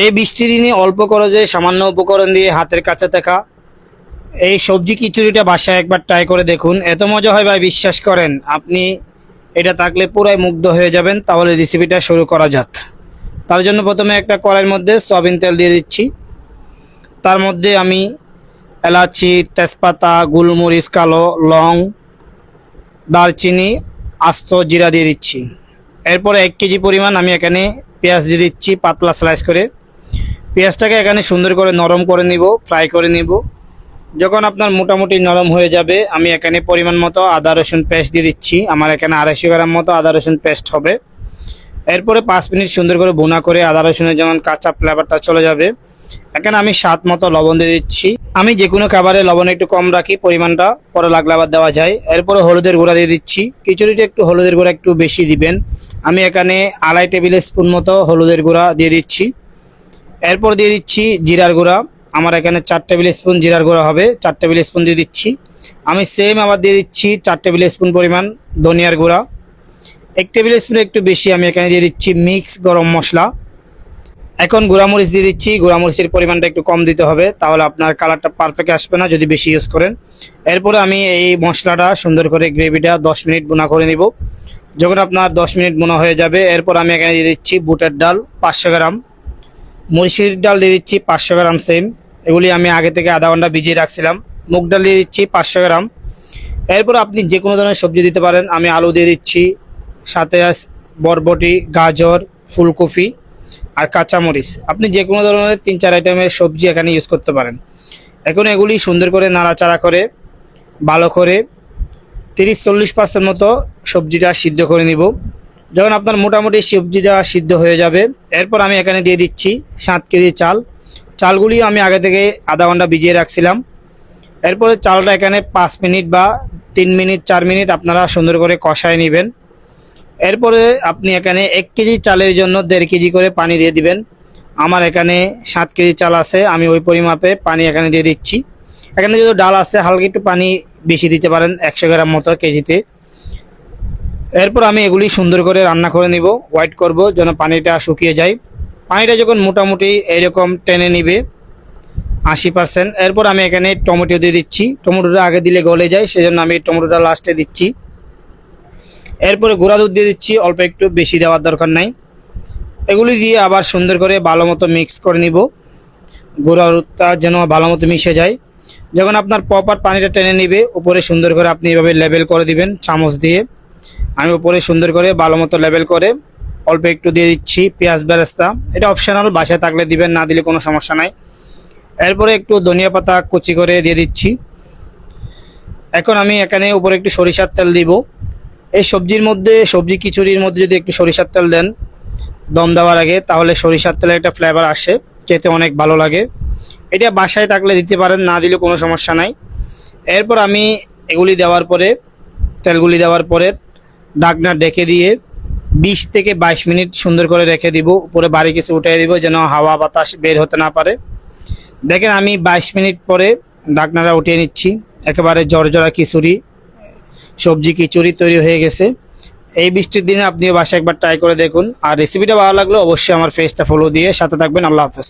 এই বৃষ্টির দিনে অল্প খরচে সামান্য উপকরণ দিয়ে হাতের কাছে থাকা এই সবজি খিচুড়িটা বাসায় একবার ট্রাই করে দেখুন। এত মজা হয় ভাই, বিশ্বাস করেন। আপনি এটা থাকলে পুরাই মুগ্ধ হয়ে যাবেন। তাহলে রেসিপিটা শুরু করা যাক। তার জন্য প্রথমে একটা কড়াইয়ের মধ্যে সয়াবিন তেল দিয়ে দিচ্ছি। তার মধ্যে আমি এলাচি, তেজপাতা, গোলমরিচ কালো, লং, দারচিনি, আস্ত জিরা দিয়ে দিচ্ছি। এরপরে 1 কেজি পরিমাণ আমি এখানে পেঁয়াজ দিয়ে দিচ্ছি, পাতলা স্লাইস করে। পেঁয়াজটাকে এখানে সুন্দর করে নরম করে নিব, ফ্রাই করে নিব। যখন আপনার মোটামুটি নরম হয়ে যাবে, আমি এখানে পরিমাণ মতো আদা রসুন পেস্ট দিয়ে দিচ্ছি। আমার এখানে 250 গ্রাম মতো আদা রসুন পেস্ট হবে। এরপরে 5 মিনিট সুন্দর করে ভুনা করে আদা রসুনের যখন কাঁচা ফ্লেভারটা চলে যাবে, এখানে আমি স্বাদ মতো লবণ দিয়ে দিচ্ছি। আমি যে কোনো খাবারে লবণ একটু কম রাখি, পরিমাণটা পরে লাগলে আবার দেওয়া যায়। এরপরে হলুদের গুঁড়া দিয়ে দিচ্ছি। খিচুড়িটা একটু হলুদের গুঁড়া একটু বেশি দিবেন। আমি এখানে 2.5 টেবিল স্পুন মতো হলুদের গুঁড়া দিয়ে দিচ্ছি। এরপর দিয়ে দিচ্ছি জিরার গুঁড়া। আমার এখানে 4 টেবিল স্পুন জিরার গুঁড়া হবে, 4 টেবিল স্পুন দিয়ে দিচ্ছি। আমি সেম আবার দিয়ে দিচ্ছি 4 টেবিল স্পুন পরিমাণ ধনিয়ার গুঁড়া। 1 টেবিল স্পুন একটু বেশি আমি এখানে দিয়ে দিচ্ছি মিক্স গরম মশলা। এখন গুঁড়ামরিচ দিয়ে দিচ্ছি। গুঁড়ামরিচের পরিমাণটা একটু কম দিতে হবে, তাহলে আপনার কালারটা পারফেক্ট আসবে না যদি বেশি ইউজ করেন। এরপরে আমি এই মশলাটা সুন্দর করে গ্রেভিটা 10 মিনিট বোনা করে নিব। যখন আপনার 10 মিনিট বোনা হয়ে যাবে, এরপর আমি এখানে দিয়ে দিচ্ছি বুটের ডাল 500 গ্রাম, মসুরির ডাল দিয়ে দিচ্ছি 500 গ্রাম সেম। এগুলি আমি আগে থেকে আধা ঘন্টা ভিজিয়ে রাখছিলাম। মুগ ডাল দিয়ে দিচ্ছি 500 গ্রাম। এরপর আপনি যে কোনো ধরনের সবজি দিতে পারেন। আমি আলু দিয়ে দিচ্ছি, সাথে বরবটি, গাজর, ফুলকপি আর কাঁচামরিচ। আপনি যে কোনো ধরনের 3-4 আইটেমের সবজি এখানে ইউজ করতে পারেন। এখন এগুলি সুন্দর করে নাড়াচাড়া করে ভালো করে 30-40% মতো সবজিটা সিদ্ধ করে নিব। যখন আপনার মোটামুটি সবজিটা সিদ্ধ হয়ে যাবে, এরপর আমি এখানে দিয়ে দিচ্ছি 7 কেজি চাল। চালগুলি আমি আগে থেকে আধা ঘন্টা ভিজিয়ে রাখছিলাম। এরপরে চালটা এখানে 5 মিনিট বা 3 মিনিট 4 মিনিট আপনারা সুন্দর করে কষায় নেবেন। এরপরে আপনি এখানে 1 কেজি চালের জন্য 1.5 কেজি করে পানি দিয়ে দিবেন। আমার এখানে 7 কেজি চাল আছে, আমি ওই পরিমাপে পানি এখানে দিয়ে দিচ্ছি। এখানে যদি ডাল আছে, হালকা একটু পানি বেশি দিতে পারেন, 100 গ্রাম মতো কেজিতে। এরপর আমি এগুলি সুন্দর করে রান্না করে নিব, ওয়েট করব যেন পানিটা শুকিয়ে যায়। পানিটা যখন মোটামুটি এরকম টেনে নিবে 80%, এরপর আমি এখানে টমেটো দিয়ে দিচ্ছি। টমেটোটা আগে দিলে গলে যায়, সেজন্য আমি টমেটোটা লাস্টে দিচ্ছি। এরপরে গুঁড়া দুধ দিয়ে দিচ্ছি, অল্প একটু, বেশি দেওয়ার দরকার নাই। এগুলি দিয়ে আবার সুন্দর করে ভালো মতো মিক্স করে নিব, গুঁড়া দুধটা যেন ভালো মতো মিশে যায়। যখন আপনার প্রপার পানিটা টেনে নিবে, উপরে সুন্দর করে আপনি এভাবে লেবেল করে দিবেন চামচ দিয়ে। আমি উপরে সুন্দর করে ভালো মতো লেবেল করে অল্প একটু দিয়ে দিচ্ছি পেঁয়াজ বেরেস্তা। এটা অপশনাল, বাসায় থাকলে দিবেন, না দিলে কোনো সমস্যা নাই। এরপরে একটু ধনিয়া পাতা কুচি করে দিয়ে দিচ্ছি। এখন আমি এখানে উপরে একটু সরিষার তেল দিব। এই সবজি খিচুড়ির মধ্যে যদি একটু সরিষার তেল দেন দম দেওয়ার আগে, তাহলে সরিষার তেলের একটা ফ্লেভার আসে, খেতে অনেক ভালো লাগে। এটা বাসায় থাকলে দিতে পারেন, না দিলে কোনো সমস্যা নাই। এরপর আমি এগুলি দেওয়ার পরে, তেলগুলি দেওয়ার পরে ঢাকনা ঢেকে দিয়ে 20 থেকে 22 মিনিট সুন্দর করে রেখে দিব। উপরে বাড়ি কিছু উঠিয়ে দিব যেন হাওয়া বাতাস বের হতে না পারে। দেখেন আমি 22 মিনিট পরে ঢাকনাটা উঠিয়ে নিচ্ছি। একেবারে জর্জরা সবজি খিচুড়ি তৈরি হয়ে গেছে। এই বৃষ্টির দিনে আপনিও বাসায় একবার ট্রাই করে দেখুন। আর রেসিপিটা ভালো লাগলে অবশ্যই আমার পেজটা ফলো দিয়ে সাথে থাকবেন। আল্লাহ হাফেজ।